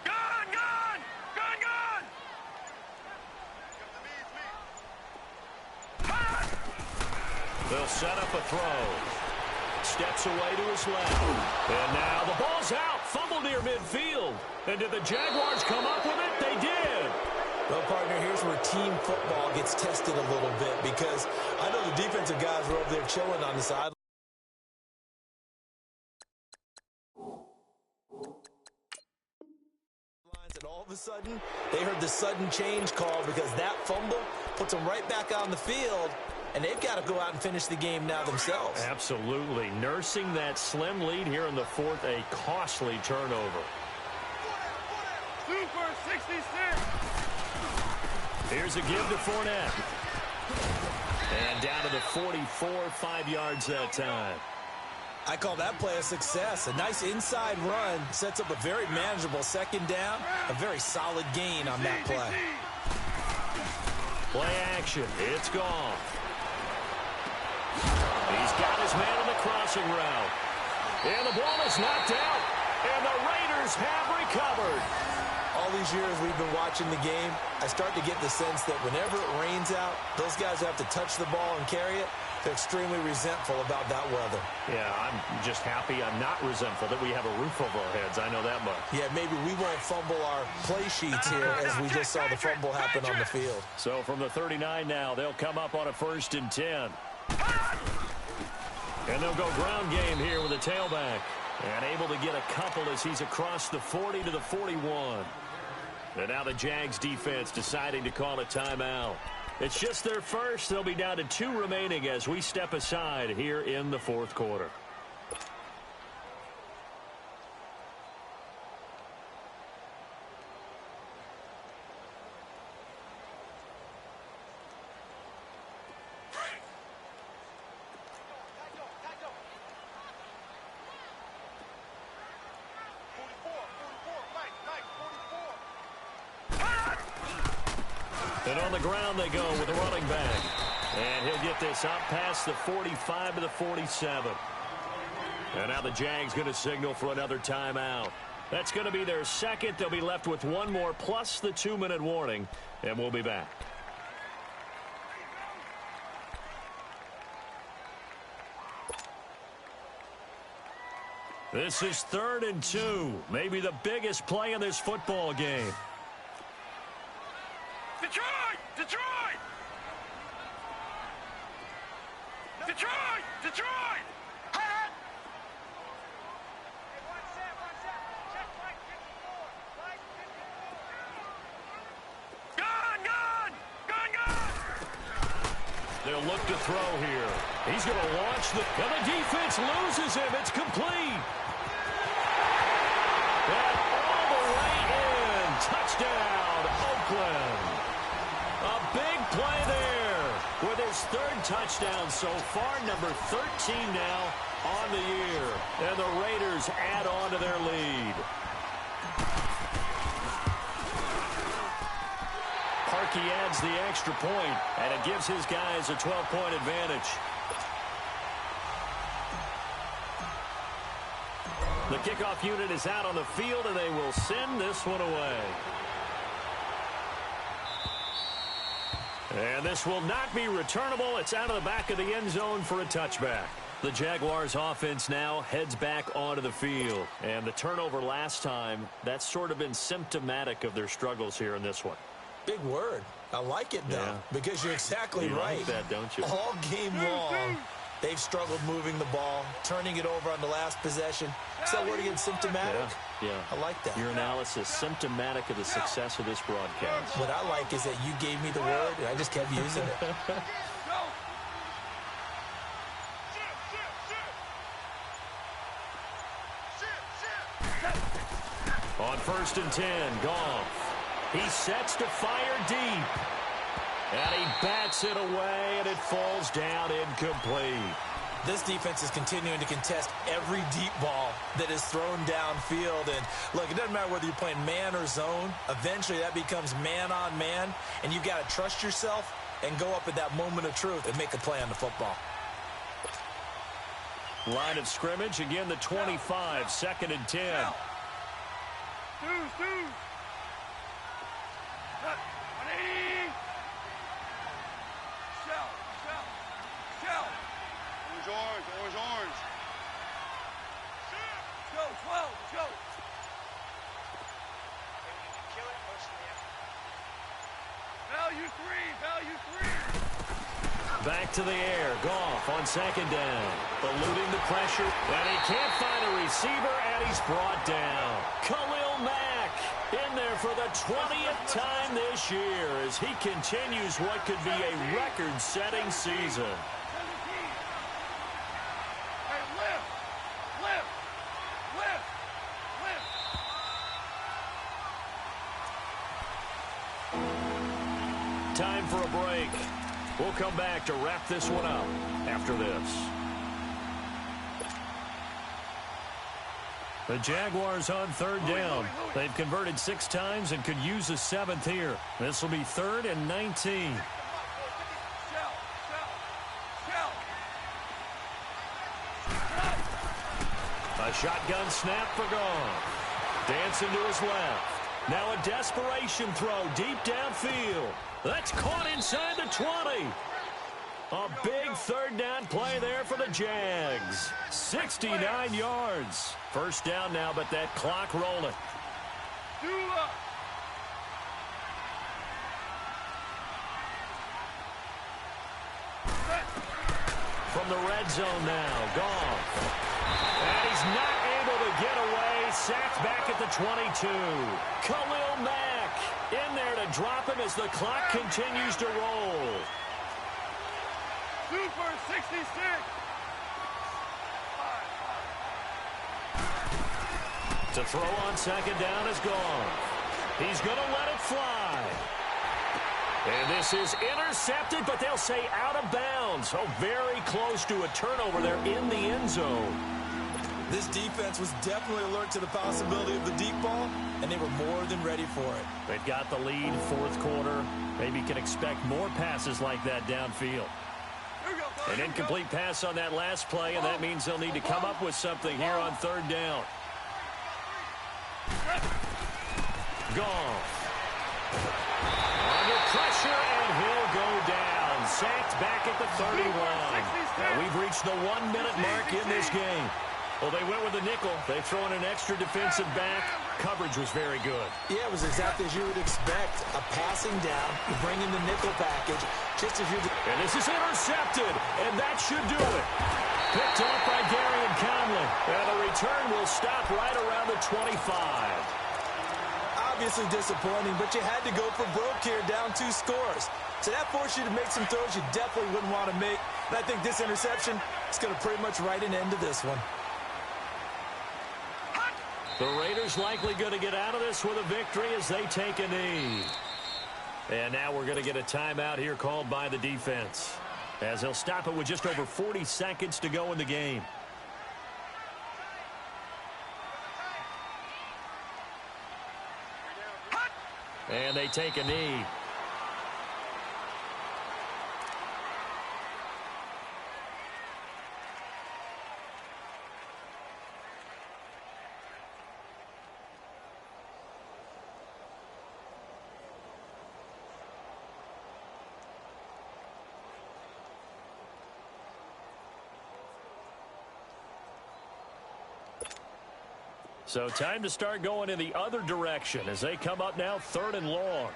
Gun, gun! Gun, gun! They'll set up a throw. Steps away to his left. And now the ball's out. Fumble near midfield. And did the Jaguars come up with it? They did. Well, partner, here's where team football gets tested a little bit, because I know the defensive guys were over there chilling on the sideline. And all of a sudden, they heard the sudden change call, because that fumble puts them right back on the field. And they've got to go out and finish the game now themselves. Absolutely. Nursing that slim lead here in the 4th, a costly turnover. Super 66. Here's a give to Fournette. And down to the 44, 5 yards that time. I call that play a success. A nice inside run sets up a very manageable 2nd down. A very solid gain on that play. Play action. It's gone. He's got his man on the crossing route. And the ball is knocked out. And the Raiders have recovered. All these years we've been watching the game, I start to get the sense that whenever it rains out, those guys who have to touch the ball and carry it, they're extremely resentful about that weather. Yeah, I'm just happy I'm not resentful that we have a roof over our heads. I know that much. Yeah, maybe we won't fumble our play sheets here as we just saw the fumble happen on the field. So from the 39 now, they'll come up on a 1st and 10. And they'll go ground game here with a tailback. And able to get a couple as he's across the 40 to the 41. And now the Jags defense deciding to call a timeout. It's just their first. They'll be down to 2 remaining as we step aside here in the 4th quarter. And on the ground they go with a running back. And he'll get this up past the 45 to the 47. And now the Jags going to signal for another timeout. That's going to be their 2nd. They'll be left with 1 more plus the 2-minute warning. And we'll be back. This is 3rd and 2. Maybe the biggest play in this football game. Detroit! Detroit! Detroit! Detroit! Gun! Gun! Gun! Gun! They'll look to throw here. He's going to launch the... And the defense loses him. It's complete. And all the way in. Touchdown, Oakland. A big play there with his 3rd touchdown so far, number 13 now on the year. And the Raiders add on to their lead. Parkey adds the extra point, and it gives his guys a 12-point advantage. The kickoff unit is out on the field, and they will send this one away. And this will not be returnable. It's out of the back of the end zone for a touchback. The Jaguars offense now heads back onto the field. And the turnover last time, that's sort of been symptomatic of their struggles here in this one. Big word. I like it, though, because you're exactly right. Like that, don't you? All game long, they've struggled moving the ball, turning it over on the last possession. Is that word again, symptomatic? Yeah. I like that. Your analysis, symptomatic of the success of this broadcast. What I like is that you gave me the word, and I just kept using it. On 1st and 10, Goff. He sets to fire deep. And he bats it away, and it falls down incomplete. This defense is continuing to contest every deep ball that is thrown downfield. And, look, it doesn't matter whether you're playing man or zone. Eventually, that becomes man-on-man, and you've got to trust yourself and go up at that moment of truth and make a play on the football. Line of scrimmage, again the 25, 2nd and 10. Orange. Go, 12, go. Value three. Back to the air. Goff on 2nd down. Eluding the pressure. And he can't find a receiver, and he's brought down. Khalil Mack in there for the 20th time this year as he continues what could be a record-setting season. Time for a break. We'll come back to wrap this one up after this. The Jaguars on 3rd down. They've converted 6 times and could use a 7th here. This will be 3rd and 19. A shotgun snap for Goff. Dancing to his left. Now a desperation throw deep downfield. That's caught inside the 20. A big 3rd down play there for the Jags. 69 yards. 1st down now, but that clock rolling. From the red zone now, Goff. And he's not able to get away. Sacked back at the 22. Khalil Mack in there to drop him as the clock continues to roll. Super 66. To throw on 2nd down is gone. He's going to let it fly. And this is intercepted, but they'll say out of bounds. Oh, very close to a turnover there in the end zone. This defense was definitely alert to the possibility of the deep ball, and they were more than ready for it. They've got the lead, 4th quarter. Maybe can expect more passes like that downfield. An incomplete pass on that last play, and that means they'll need to come up with something here on 3rd down. Goff. Under pressure, and he'll go down. Sacked back at the 31. Now we've reached the 1-minute mark in this game. Well, they went with a nickel. They throw in an extra defensive back. Coverage was very good. Yeah, it was exactly as you would expect. A passing down, you bring in the nickel package, just as you... And this is intercepted, and that should do it. Picked off by Darian Conley. And the return will stop right around the 25. Obviously disappointing, but you had to go for broke here, down 2 scores. So that forced you to make some throws you definitely wouldn't want to make. And I think this interception is going to pretty much write an end to this one. The Raiders likely going to get out of this with a victory as they take a knee. And now we're going to get a timeout here called by the defense, as they'll stop it with just over 40 seconds to go in the game. And they take a knee. So time to start going in the other direction as they come up now 3rd and long.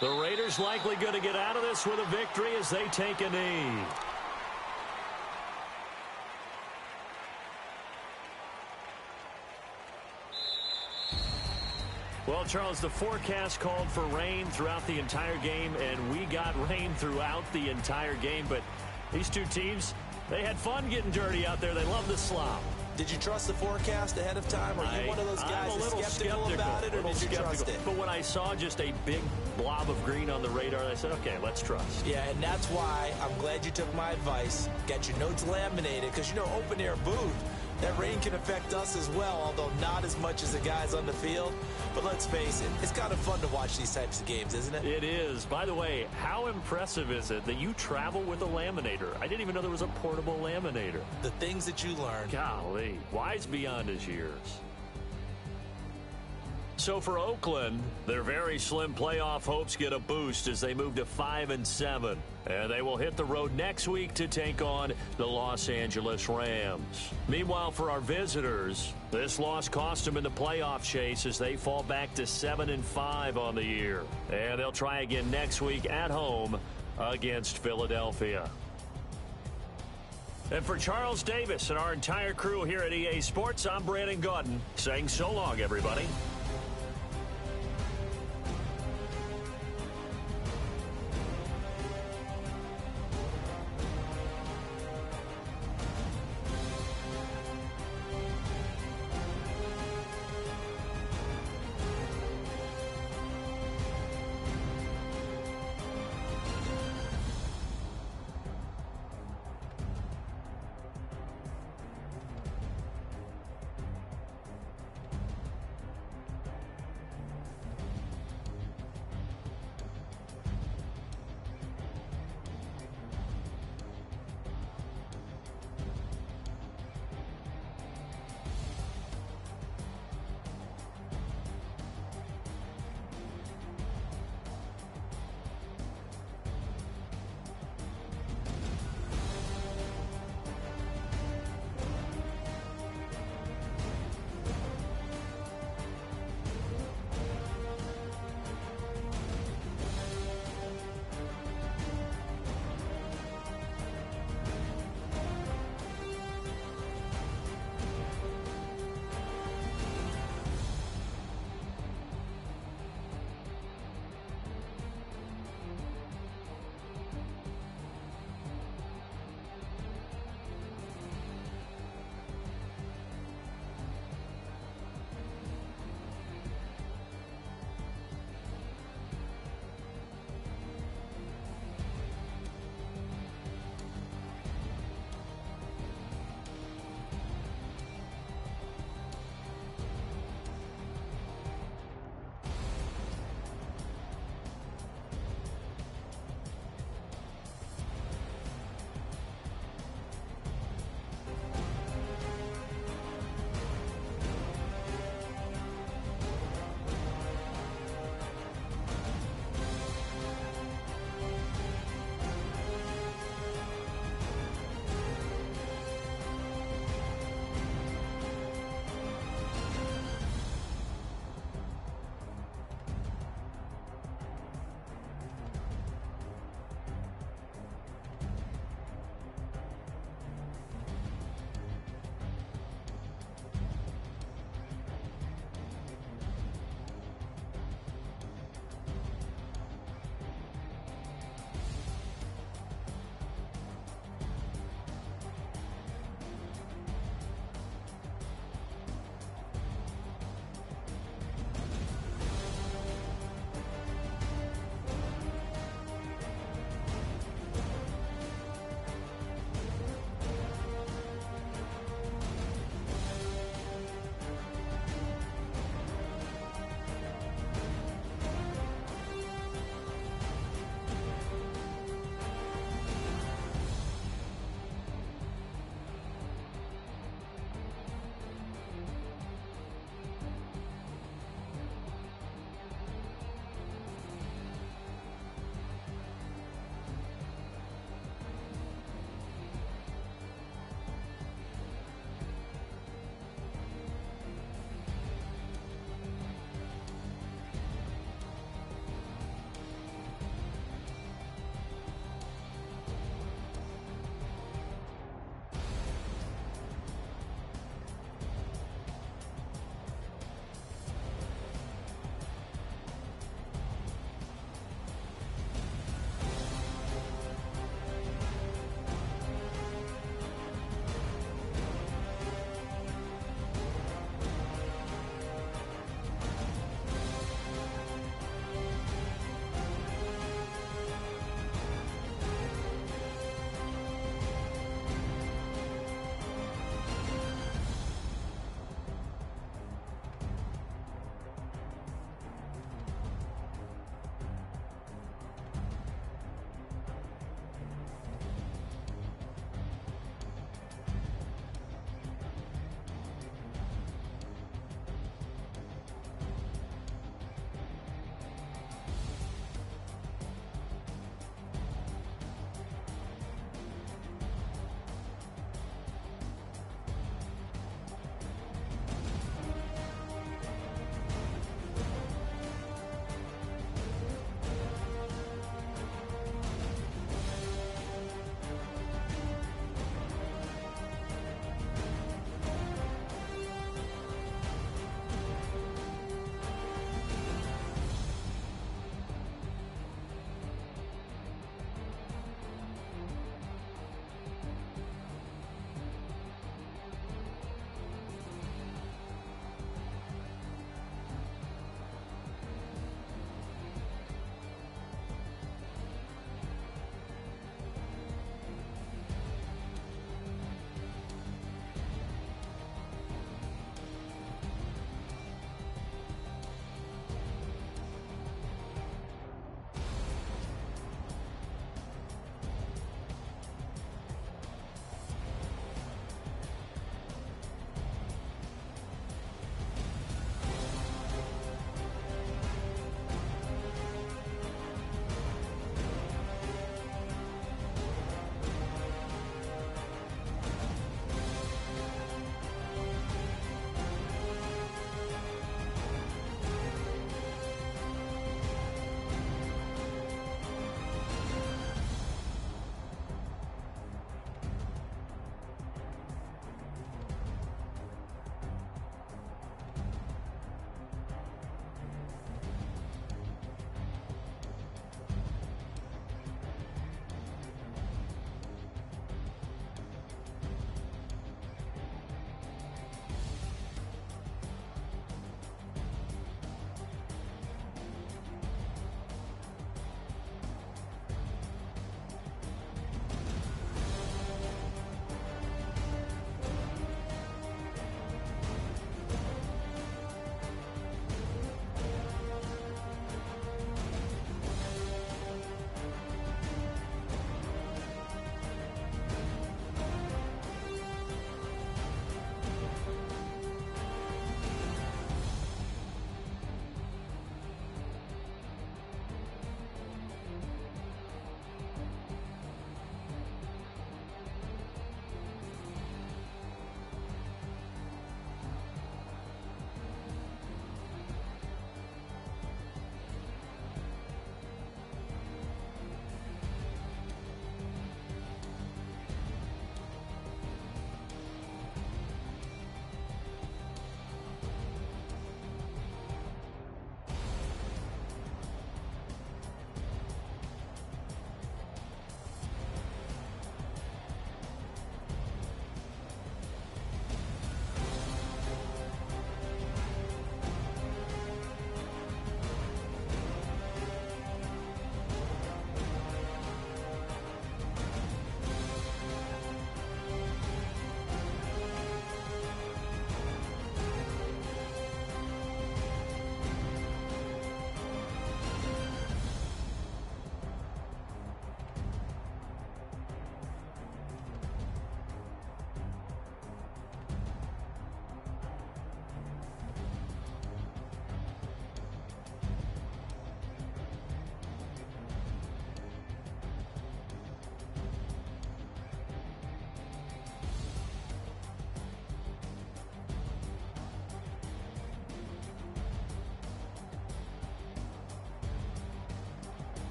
The Raiders likely going to get out of this with a victory as they take a knee. Well, Charles, the forecast called for rain throughout the entire game, and we got rain throughout the entire game. But these two teams, they had fun getting dirty out there. They love the slop. Did you trust the forecast ahead of time? Are you one of those guys that's skeptical about it, or did you trust it? But when I saw just a big blob of green on the radar, I said, okay, let's trust. Yeah, and that's why I'm glad you took my advice. Get your notes laminated, because, you know, open-air booth, that rain can affect us as well, although not as much as the guys on the field. But let's face it, it's kind of fun to watch these types of games, isn't it? It is. By the way, how impressive is it that you travel with a laminator? I didn't even know there was a portable laminator. The things that you learn. Golly, wise beyond his years. So for Oakland, their very slim playoff hopes get a boost as they move to 5-7. And they will hit the road next week to take on the Los Angeles Rams. Meanwhile, for our visitors, this loss cost them in the playoff chase as they fall back to 7-5 on the year. And they'll try again next week at home against Philadelphia. And for Charles Davis and our entire crew here at EA Sports, I'm Brandon Gaudin saying so long, everybody.